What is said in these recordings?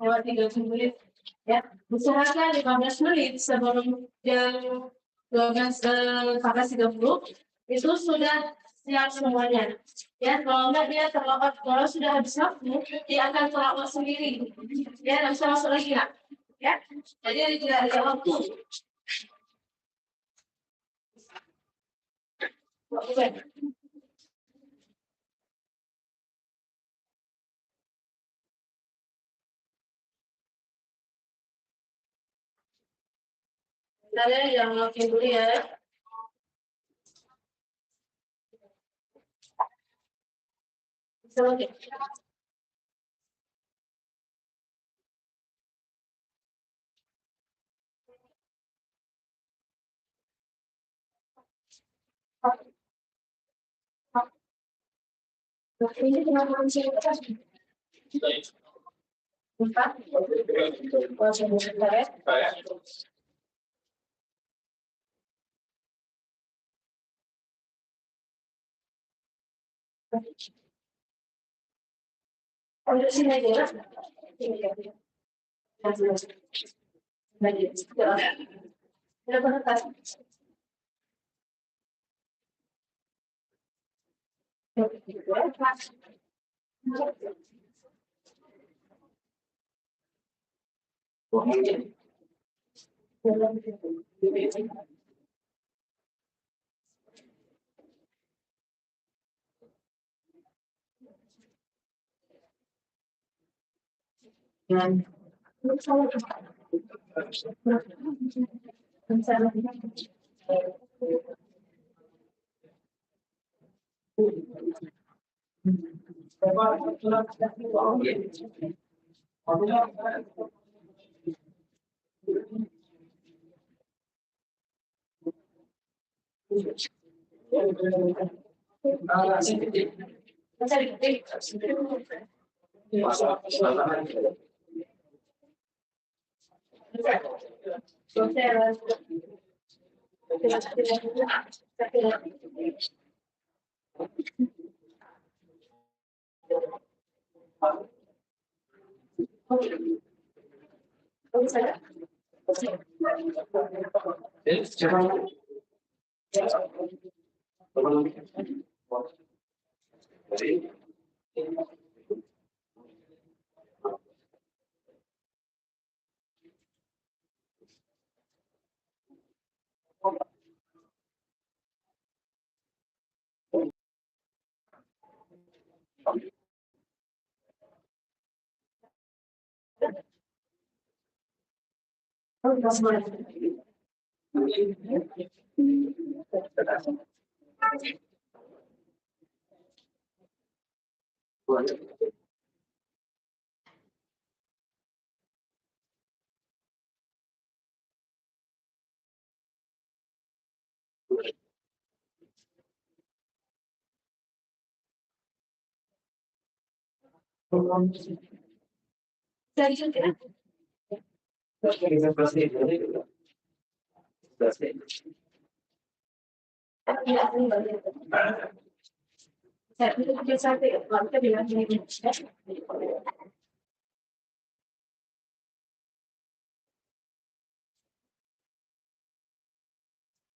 lewat 30 menit. Ya, usahakan 15 menit sebelum jam 12:30 itu sudah siap semuanya. Ya, kalau enggak dia terlambat, kalau sudah habis waktu, dia akan terlambat sendiri. Ya, nggak bisa masuk lagi lah. Ya, jadi tidak ada waktu. Saya yang login dulu ya. Bisa login. Ini kenapa bisa empat? Untuk sini aja.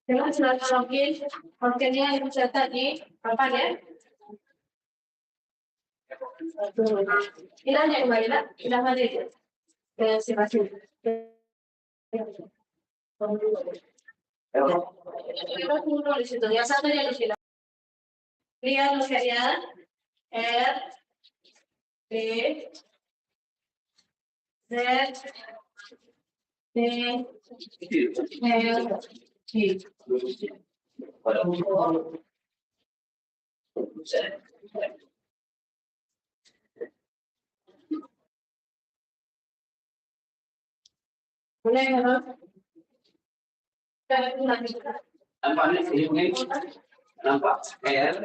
Dengan sudah login, kontennya yang dicatat di papan ya. Ini aja kembali lah, sudah hadir ke siapa sih? Di situ, yang satu yang di sini. Lihat sekalian, R, B, Z, T, L, G. Boleh ya? Nampaknya ini nampak R,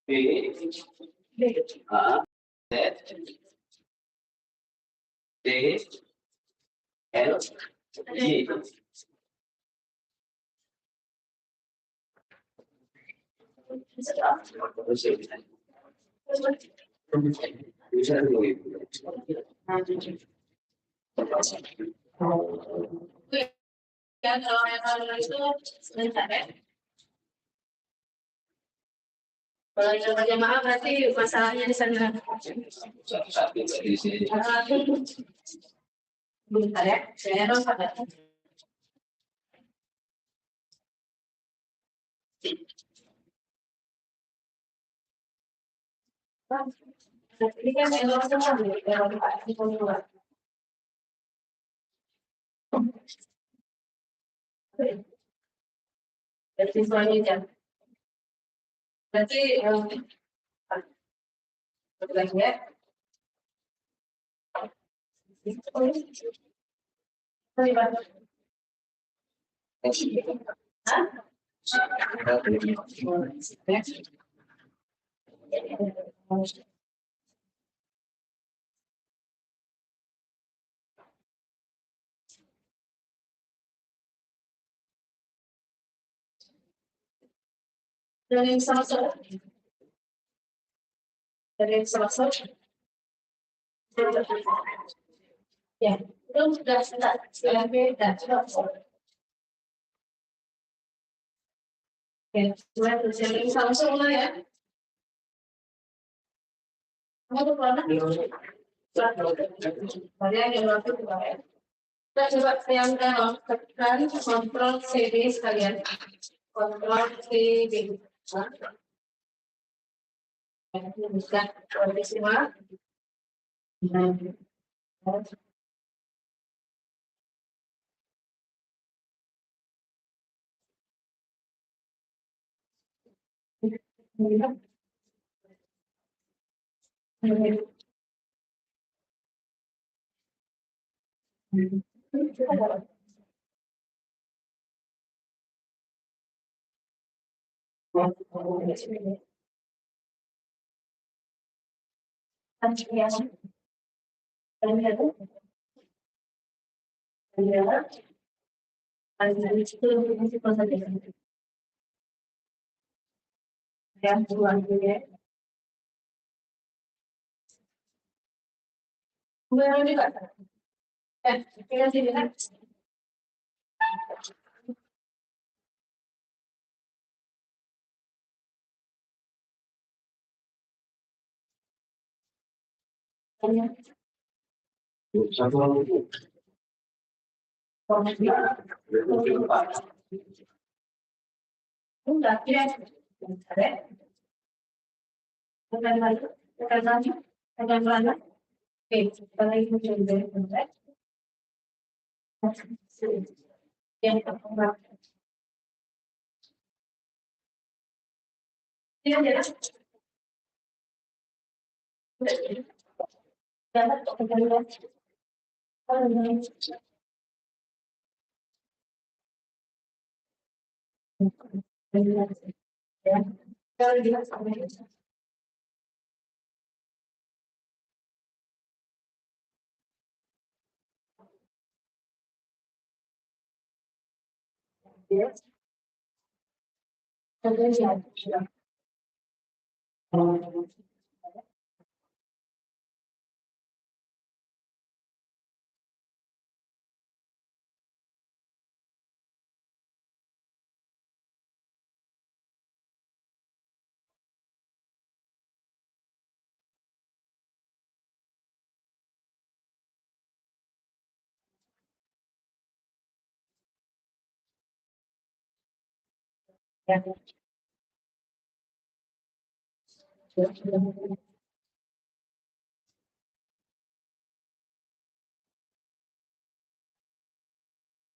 B, A, Z, D, L, G. Bisa dulu. Ya, kalau yang itu sebentar ya. Kalau yang berjamaah berarti masalahnya di sana. Satu di sini. Bentar ya, saya harus ada. Ini kan yang orang semua nih, yang Pak di luar. Berarti selanjutnya. Berarti lagi ya. Dari Selasa. Dari Selasa. Ya, itu sudah beda. Oke, mulai dari Selasa mulai ya. Kamu tuh pernah? Kalian yang waktu juga ya. Kita coba yang tekan kontrol CD sekalian. Kontrol CD. Bisa semua. Satu lagi. Enggak, ya. Tekan lagi, tekan lagi, tekan lagi. Oke, kita lagi mencoba bentar. Yang pertama. Ini ada. Jangan tekan lagi. Ya, kalau dilihat sama ini. Ya. Kemudian sudah. Ya.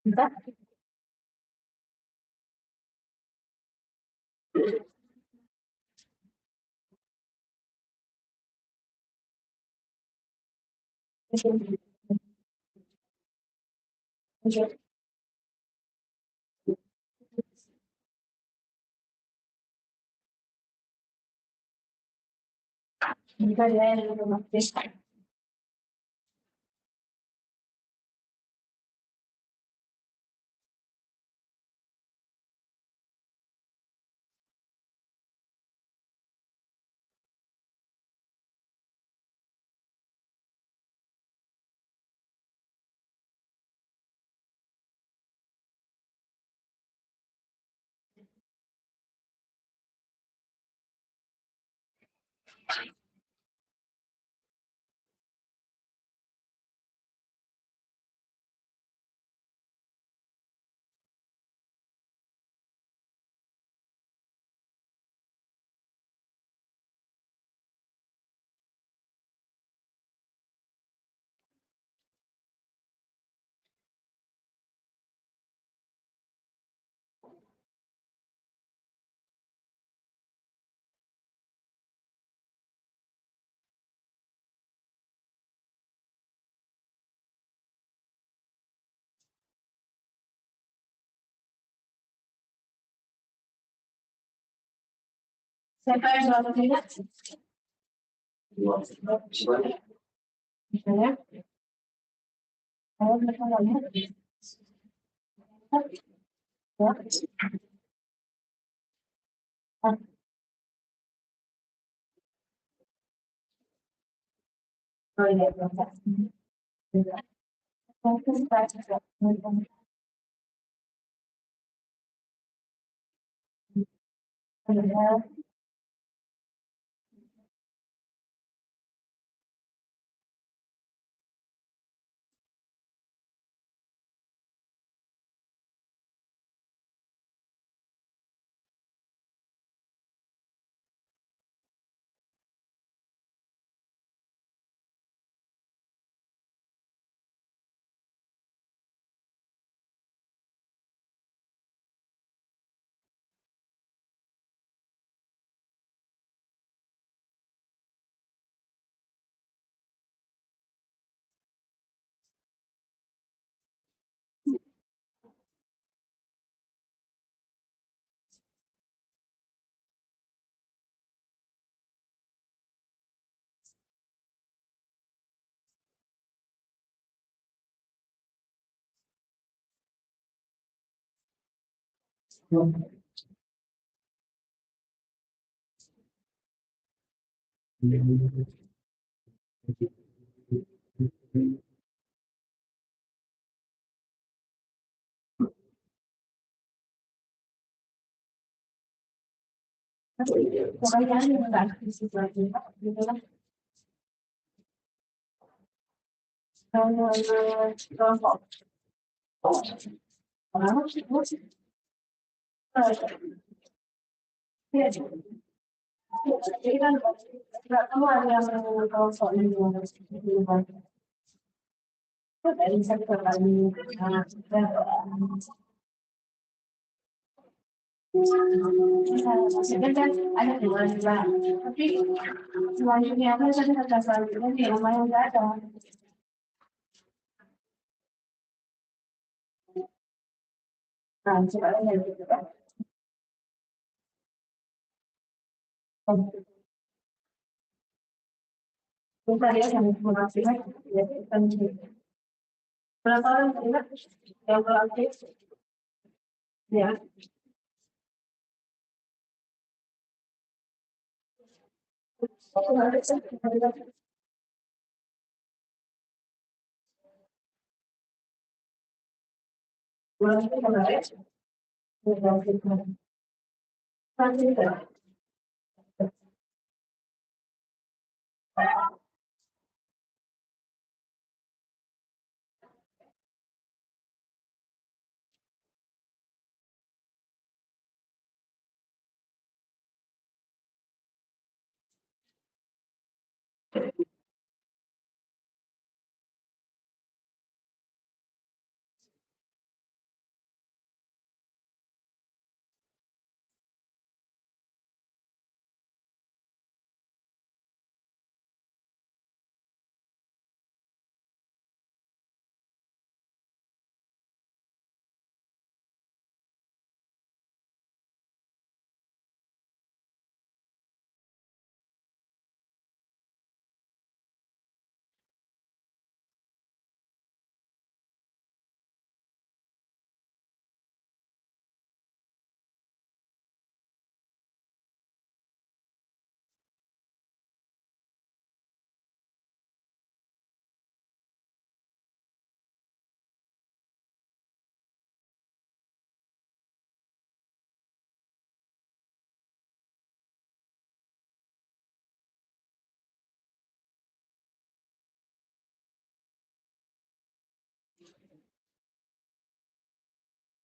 Entah. Jika dia yang otomatis. Siapa yang selalu ingat? Misalnya, saya bertanya, oh iya, pokoknya enggak di situ aja, gitu lah. Kalau kelompok orang ya, jadi kan nggak tahu ada yang kelompok ini dari sektor lain. Maksudnya kan ada dua, tapi selanjutnya apa tadi kata selanjutnya di rumah yang nggak ada. Nah, coba lihat gitu kan. Bentar ya, yang informasinya ya kan berapa orang ingat yang berarti ya. Berarti kemarin nanti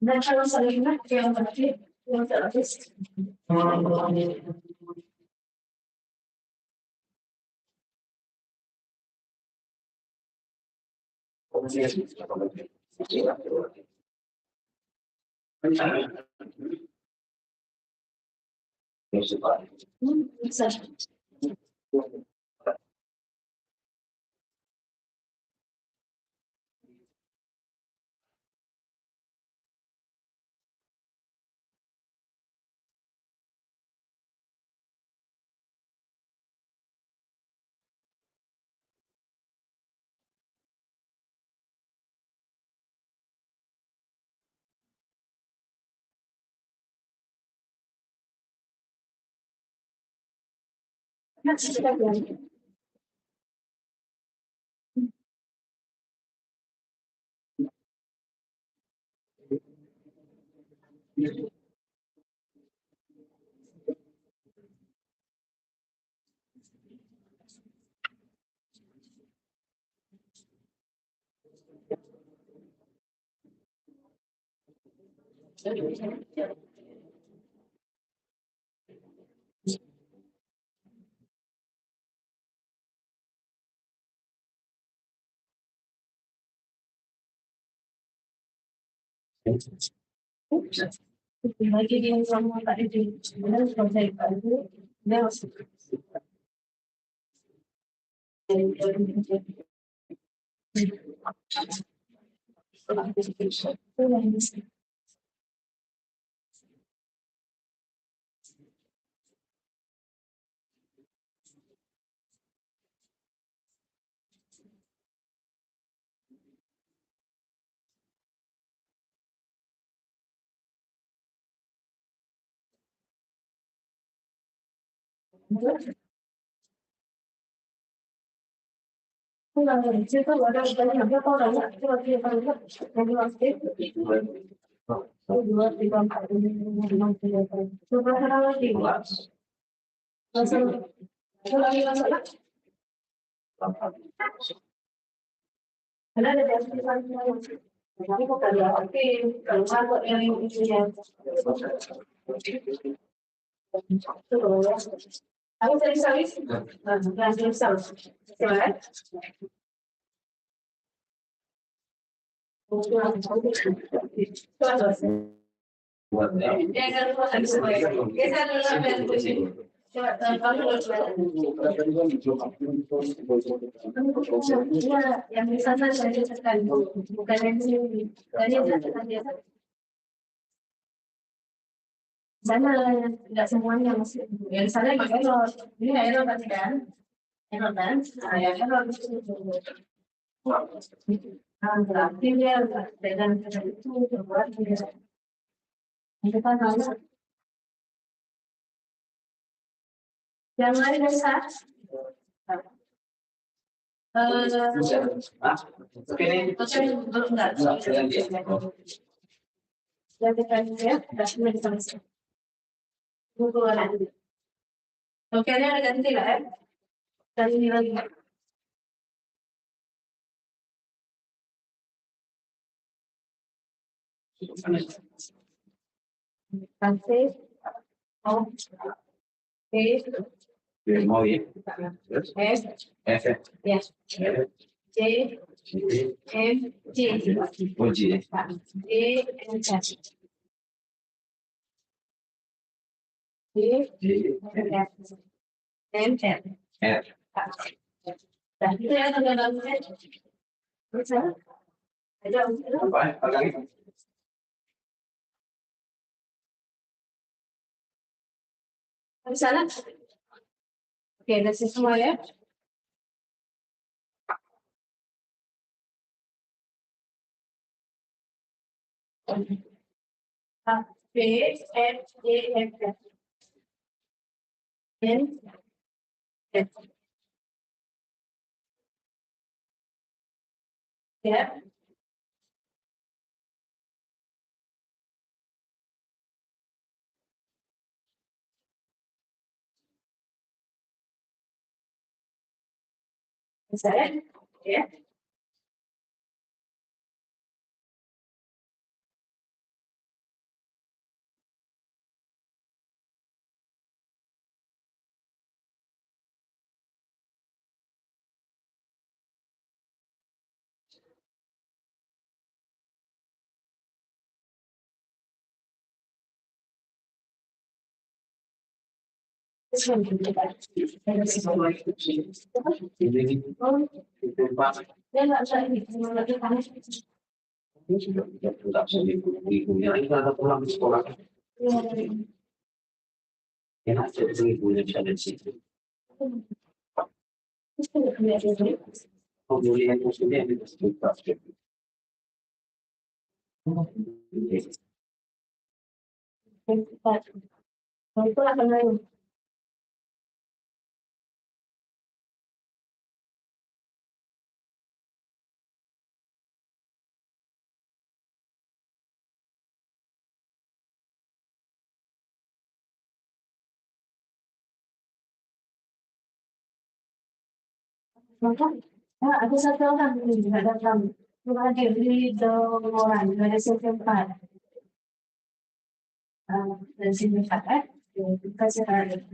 Dan kalau salimah yang berarti yang terlapis. Bisa. Nah, sudah belanja. Lagi di sama Kak Edi, sebenarnya kalau saya bantu, dia harus itu ada banyak apa orang itu lagi banyak yang luas dua tiga empat lima enam tujuh delapan beberapa lagi masalah itu lagi masalah karena ada yang tapi kok ada oke kalau masuk yang itu ya aku tadi salis langsung salis right ya kan harus kita dulu yang di sana saya sekali bukan yang sini dari biasa sana tidak semuanya masih yang sana error ini error kan nah yang error berarti dia dengan itu berbuat itu kan harus yang lain besar belum enggak jadi kan ya sudah bisa oke ini ada ganti lah ya dan ini lagi ganti oh Mau ya? F F. ya J M J Oh, J. E N J M N F. dan itu ya teman-teman bisa ada Apa lagi? di sana oke dari semua ya B F J M N F ya bisa ya Ini tempat Dia nggak bisa ini, cuma lagi panas. ini sudah tidak bisa ibunya ini ada pulang di sekolah. Enak jadi ibunya bisa dari situ. Kemudian maksudnya itu juga. Itu lah lain. Maka ada satu orang ini juga datang. Cuma dia beli orang dari setempat. Dari sini kan, kita sekarang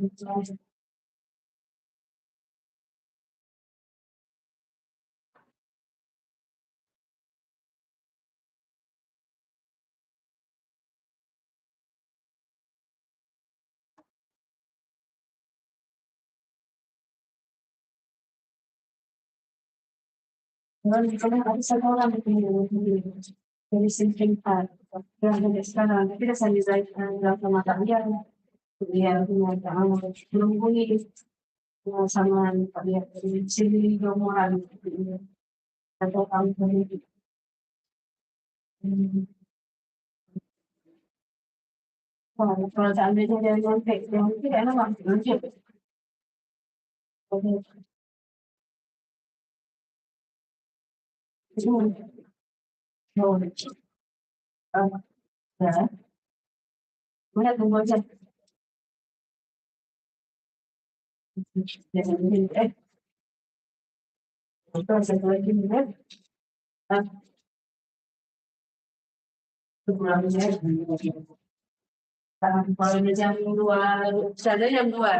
karena ada satu orang ini dari setempat. Yang dari sekarang kita sambil dalam mata dia punya menghubungi sama dia dari sini orang atau kamu sendiri. Kalau seandainya dia nyampe, yang mungkin enak langsung aja. Ya, boleh tunggu aja. Itu satu lagi nih, sebelumnya. Kalau jam 2, misalnya jam 2.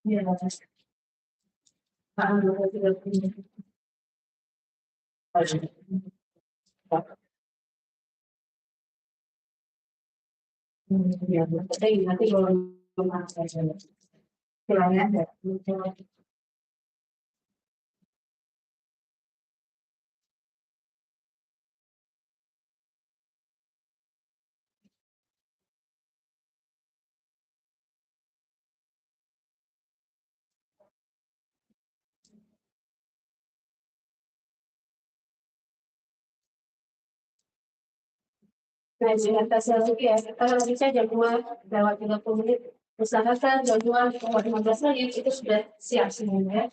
Iya, Pak, 2:30. Iya, nanti kalau silahkan ada. Nah, atas lagi ya, kalau bisa jam 2 lewat 30 menit. Usahakan jam 2 lewat 15 menit itu sudah siap semuanya.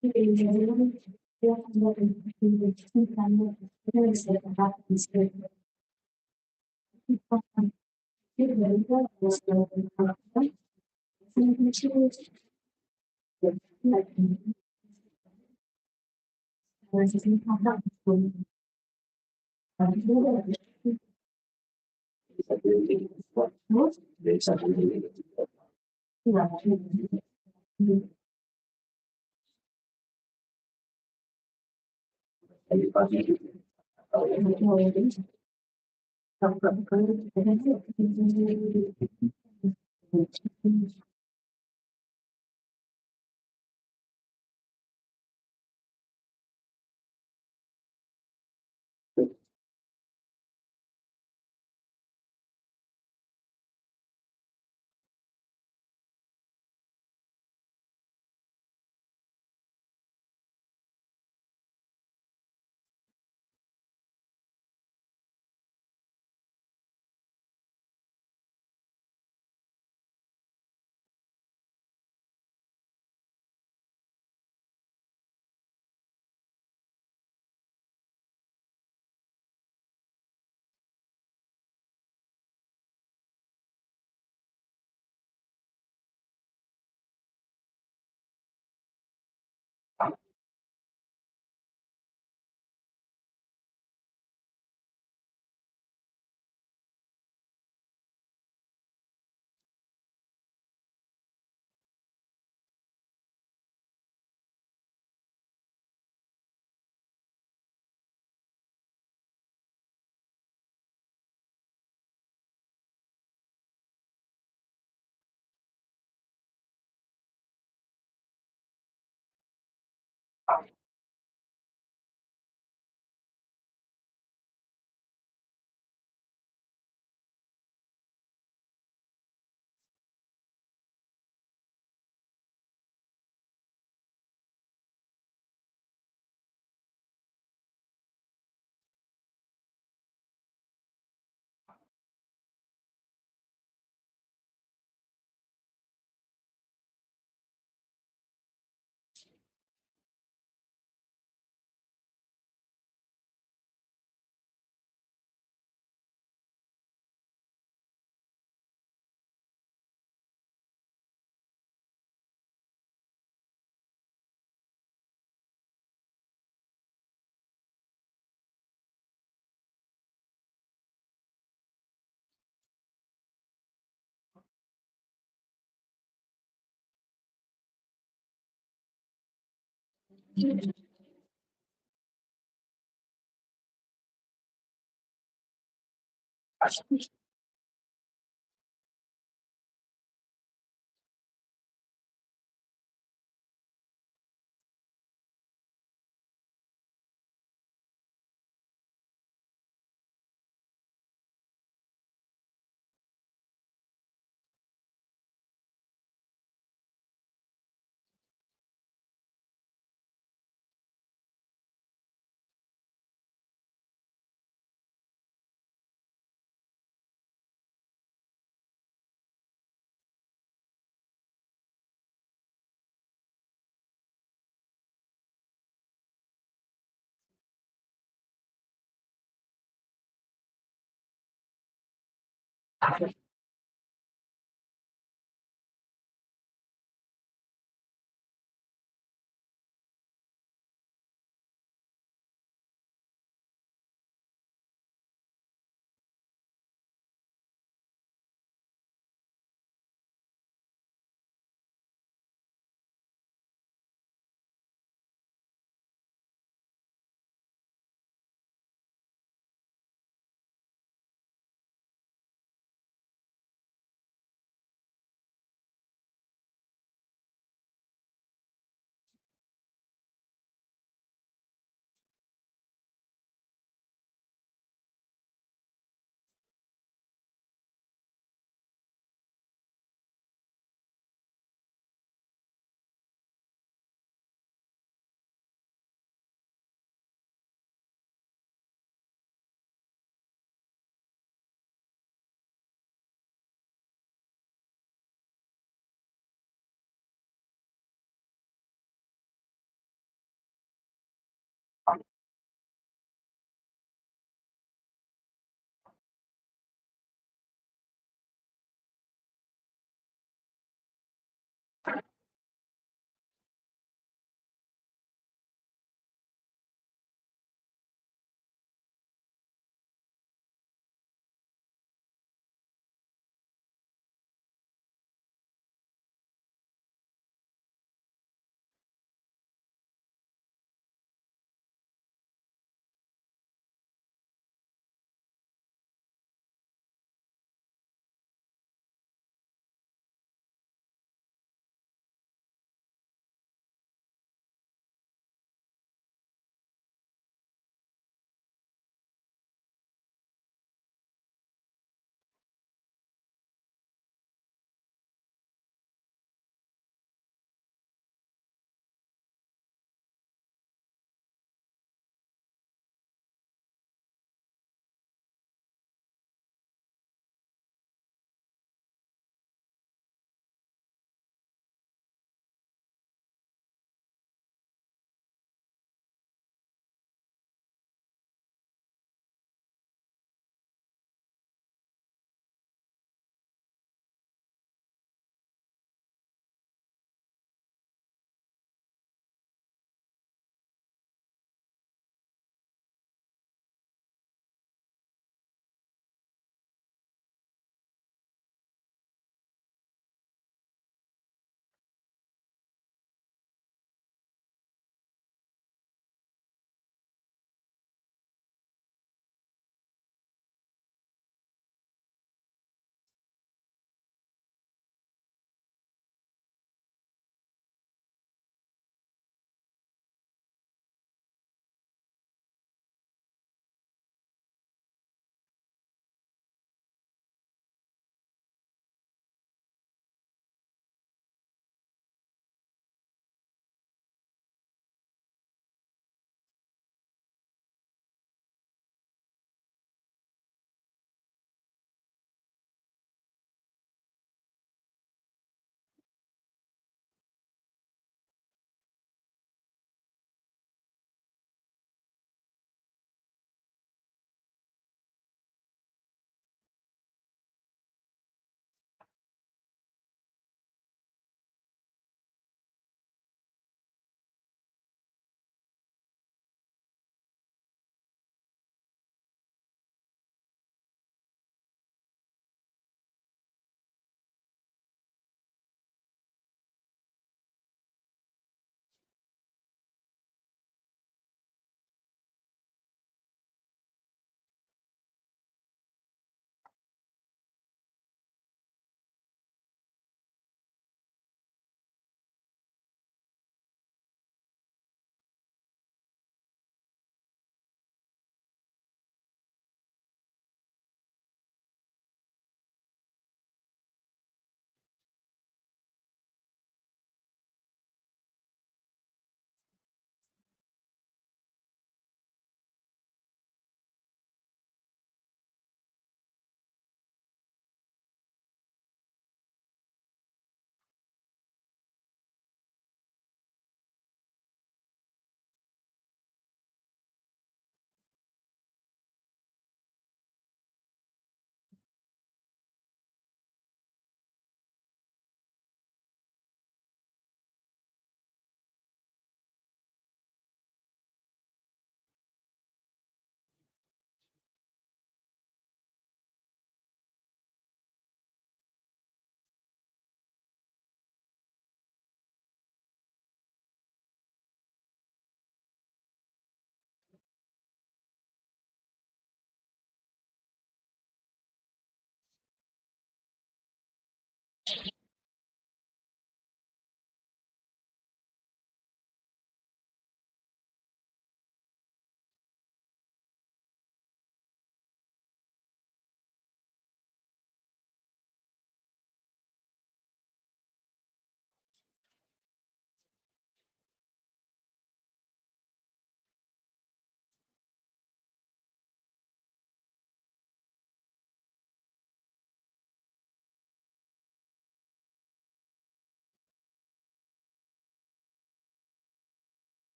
Bisa dilihat dari satu dilihat dari pagi atau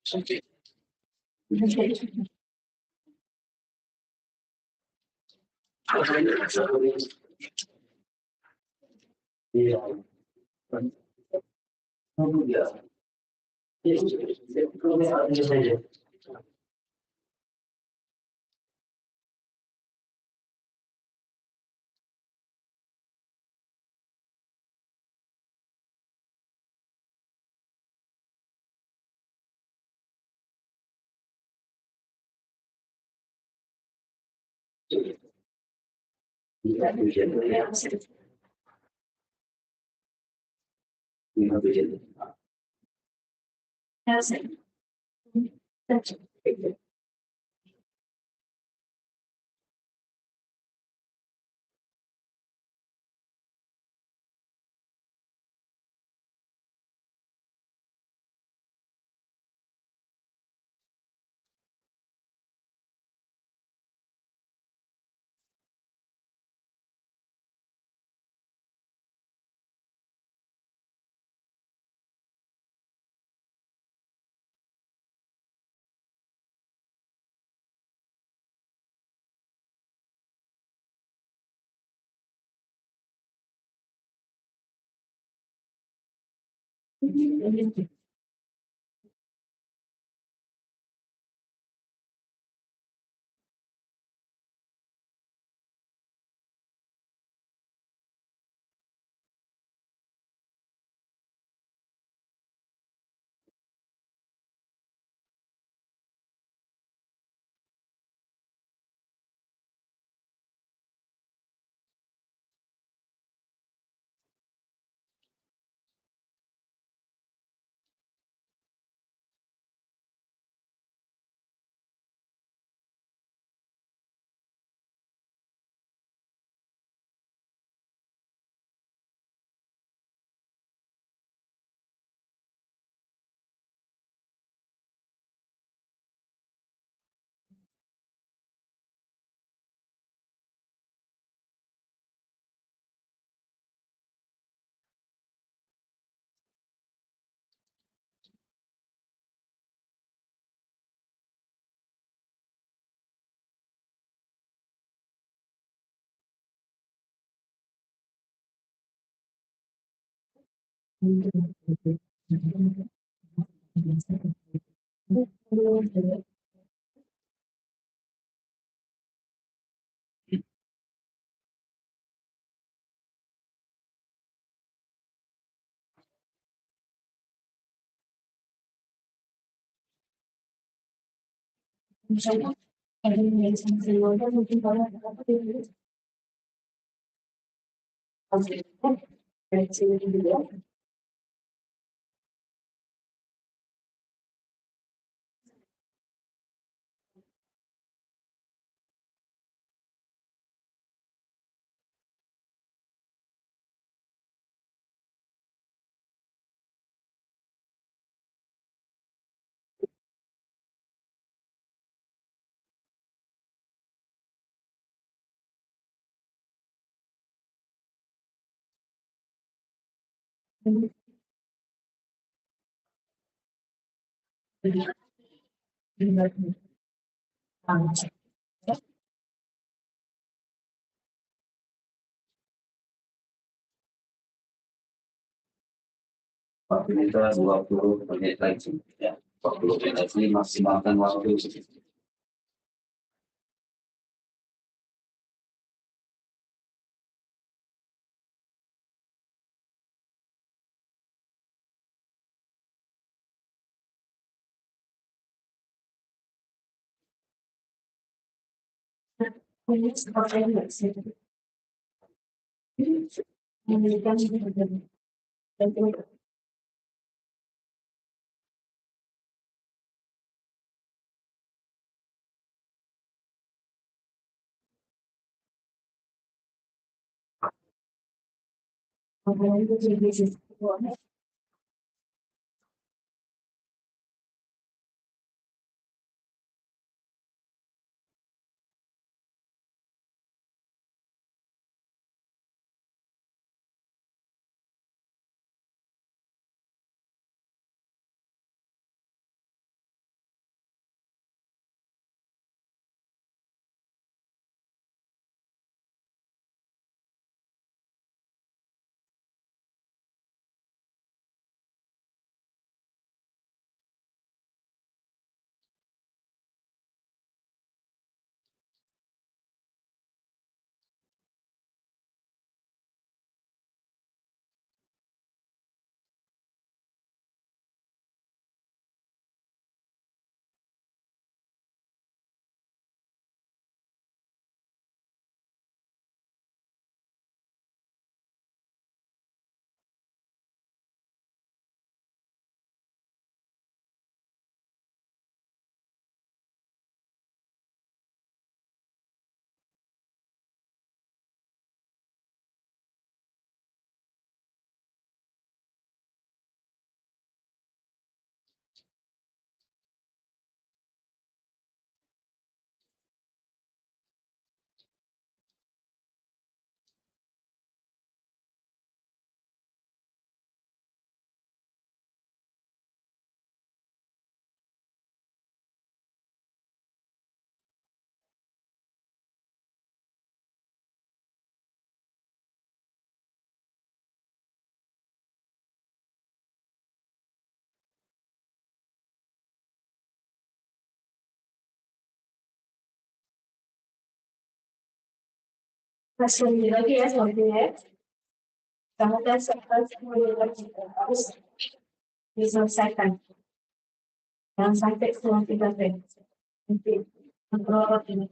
Iya. Oh, iya. Iya, iya, iya. Iya, iya, iya. Iya, iya. Waktu kita 20 menit lagi, ya. 20 menit lagi maksimalkan waktu. Masih lagi ya selanjutnya. Kamu kan lagi harus diselesaikan. Jangan sampai semua kita nanti mengelola ini.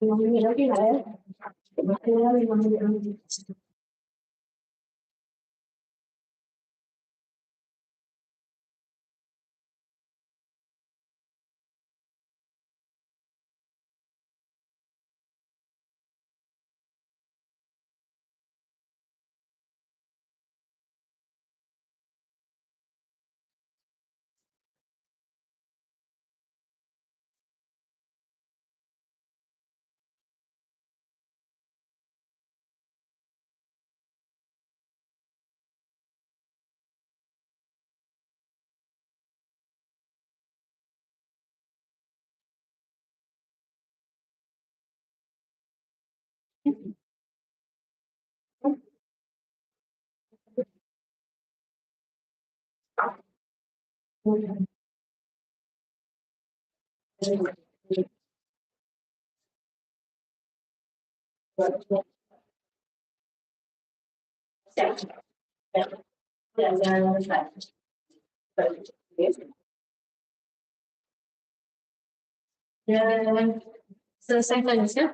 5 menit lagi lah ya. Tinggal 5 menit lagi. Dan selesai tulisnya.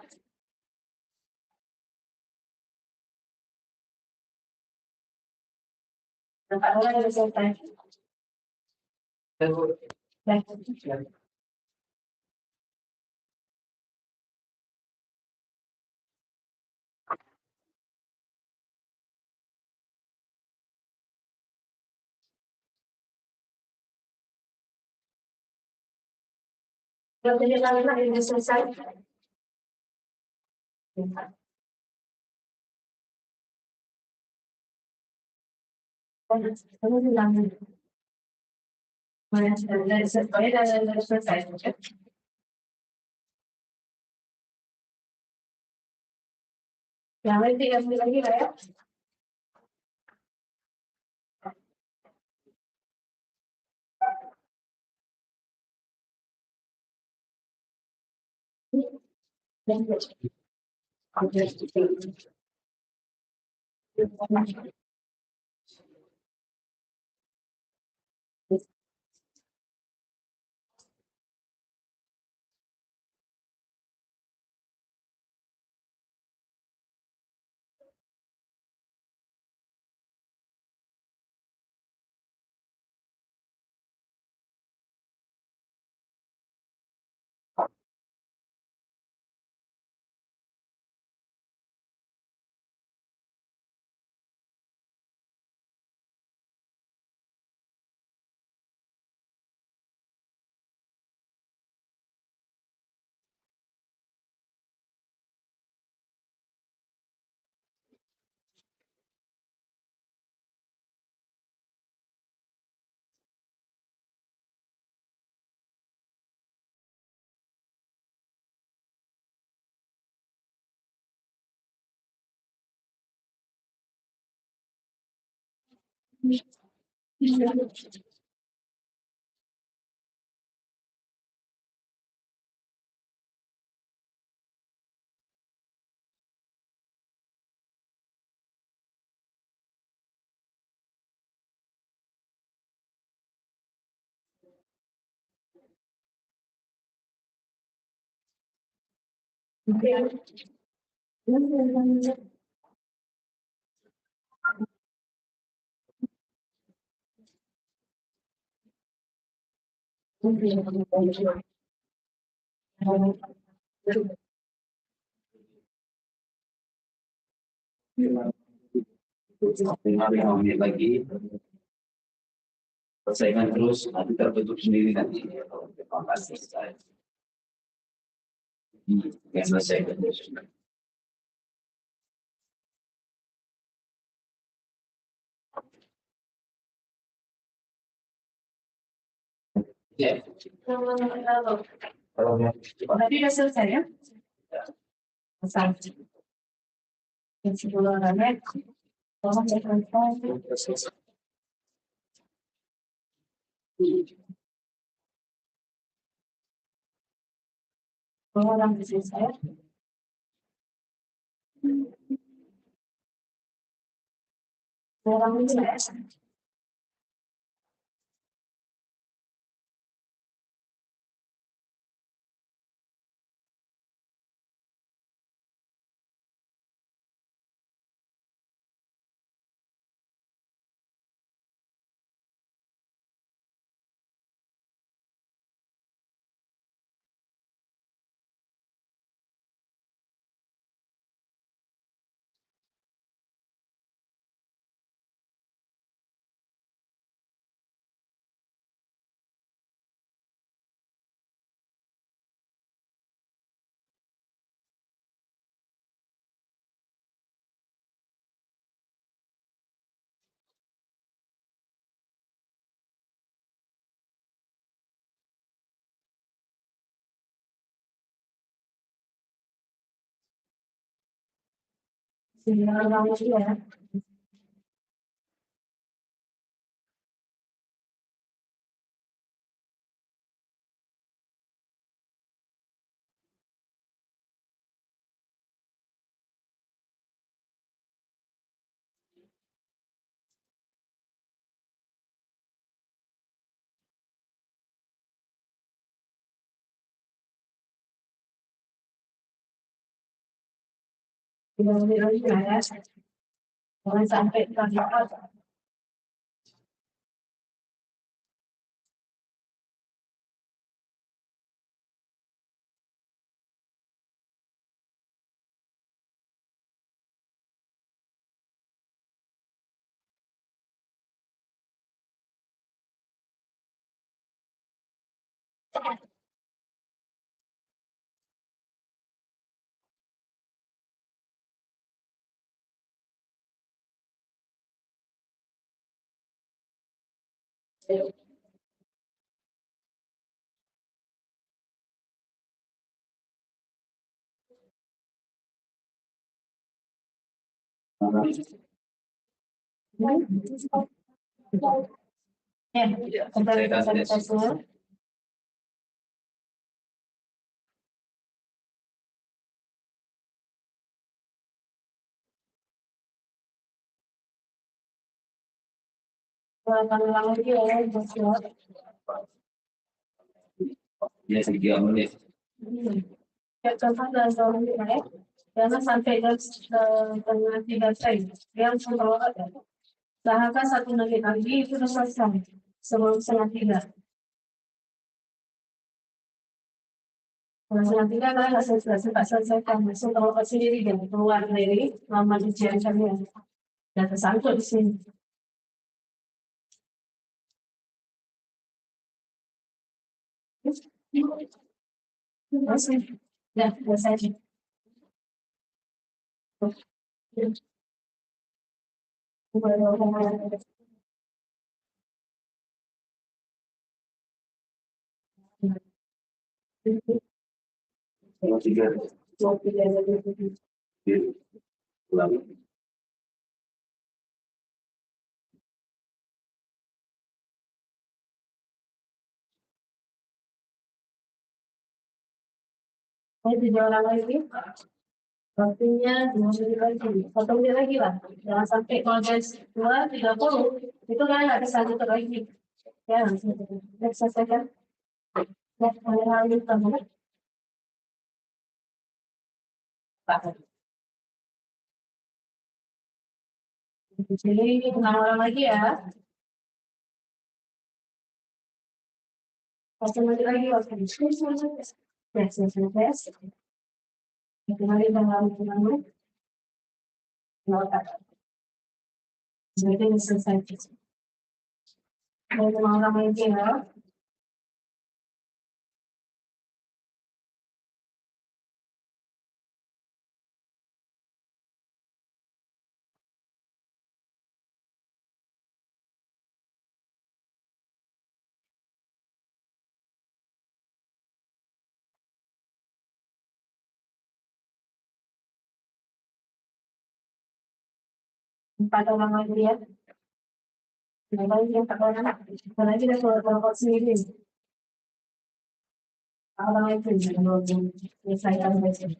Dapat orang yang selesai. Baik. Kalau tidak lama ini selesai. Kamu bilang mana dari selesai. Yang lain 3 menit lagi lah ya. Lima menit lagi. Persaingan terus nanti terbentuk sendiri nanti kalau kita selesai. Yang selesai terus. Ya. Tadi udah selesai ya? Selesai. Yang 10 menit. Tolong selesai. Orang selesai. Orang selesai. Sembilan orang lagi ya. Sembilan lagi ya. Jangan sampai terlambat. Ya, kembali ke sanitizer. Ulang lagi ya, Joshua. Ya, 3 menit. Ya, contoh dalam tahun ini ya. Jangan sampai tengah 3 jam. Yang semua ada. Usahakan 1 menit lagi itu sudah selesai. Sebelum setengah 3. Kalau setengah 3 kalian nggak selesai, masuk kalau ke sendiri dan keluar dari lama ujian kalian. Dan tersangkut di sini. Masih. Ya, selesai. Kalau 3 ulang. Saya 3 orang lagi. Waktunya 2 menit lagi. 1 menit lagi lah. Jangan sampai kalau guys 2:30 itu kan nggak bisa tutup lagi. Ya, langsung selesaikan. Ya, hal itu kamu. Pak. Jadi 6 orang lagi ya. 1 menit lagi waktu diskusi. Ya, selesai. Kembali dengan kamu. Jadi selesai. Ada 5 orang lagi ya. Empat orang lagi ya. Lagi yang 4 orang. Dan lagi ada kelompok sendiri. Orang itu selesaikan saja.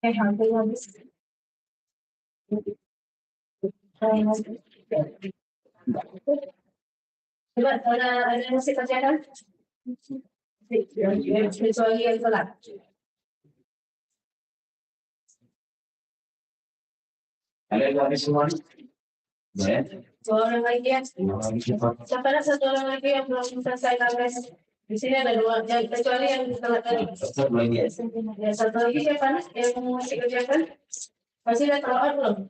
Hampir habis. Coba ada yang masih kerjakan? Kecuali yang telat. Ada yang habis semua? Ya. 2 orang lagi ya. Lagi cepat. Siapa ada 1 orang lagi yang belum selesai guys? Di sini ada 2, kecuali yang telat tadi. Cepat lagi. Ya, 1 lagi siapa yang masih kerjakan? Masih ada telat belum?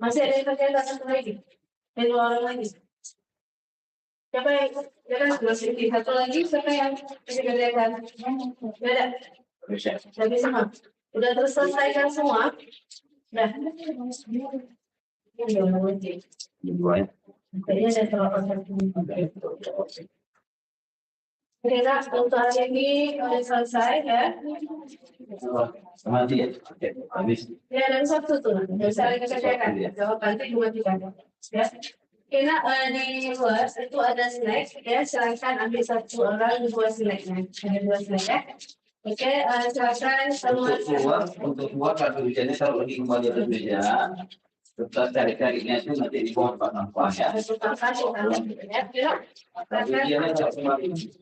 Masih ada yang kerjakan 1 lagi? 2 orang lagi. Siapa yang kerjakan? 1 lagi siapa yang masih kerjakan? Ada. Bisa. Lagi sama. Udah terselesaikan semua? Udah. Ini udah nanti. Dua ya. Kayaknya saya terlalu Oke, Kak, untuk hari ini udah selesai ya. Sama dia. Oke, habis. Ya, dan satu tuh. Bisa dikerjakan. Jawaban itu dua juga. Ya. Oke, Kak, di luar itu ada snack. Ya, silakan ambil satu orang dua snacknya. Ada dua snack ya. Oke, silakan semua. Untuk keluar kartu hujannya taruh di kembali atas meja. Serta cari-carinya itu nanti di bawah tempat sampah ya. Ya. Kartu hujannya tak semakin. Ya.